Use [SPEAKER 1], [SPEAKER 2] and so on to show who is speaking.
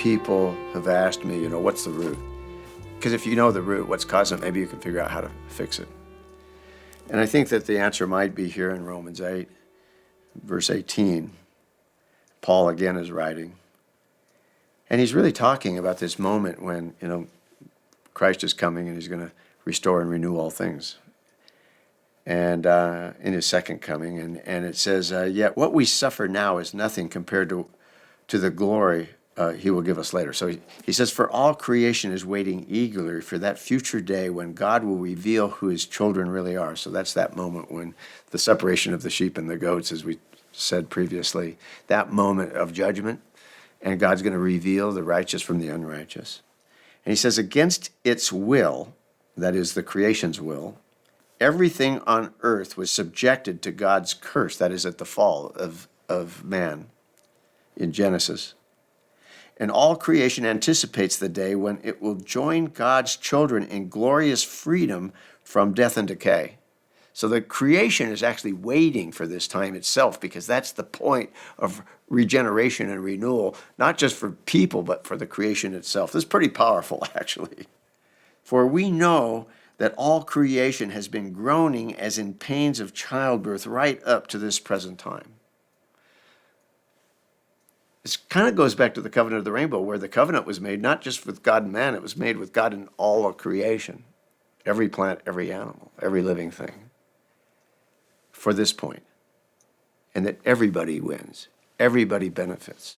[SPEAKER 1] people have asked me, what's the root? Because if you know the root, what's causing it, maybe you can figure out how to fix it. And I think that the answer might be here in Romans 8, verse 18. Paul again is writing. And he's really talking about this moment when, Christ is coming and he's going to restore and renew all things. And in his second coming. And it says, yet what we suffer now is nothing compared to the glory he will give us later. So he says, for all creation is waiting eagerly for that future day when God will reveal who his children really are. So that's that moment when the separation of the sheep and the goats, as we said previously, that moment of judgment, and God's going to reveal the righteous from the unrighteous. And he says, against its will, that is the creation's will, everything on earth was subjected to God's curse, that is at the fall of man in Genesis. And all creation anticipates the day when it will join God's children in glorious freedom from death and decay. So the creation is actually waiting for this time itself, because that's the point of regeneration and renewal, not just for people, but for the creation itself. This is pretty powerful, actually. For we know that all creation has been groaning as in pains of childbirth right up to this present time. This kind of goes back to the covenant of the rainbow, where the covenant was made not just with God and man, it was made with God and all of creation, every plant, every animal, every living thing, for this point. And that everybody wins, everybody benefits.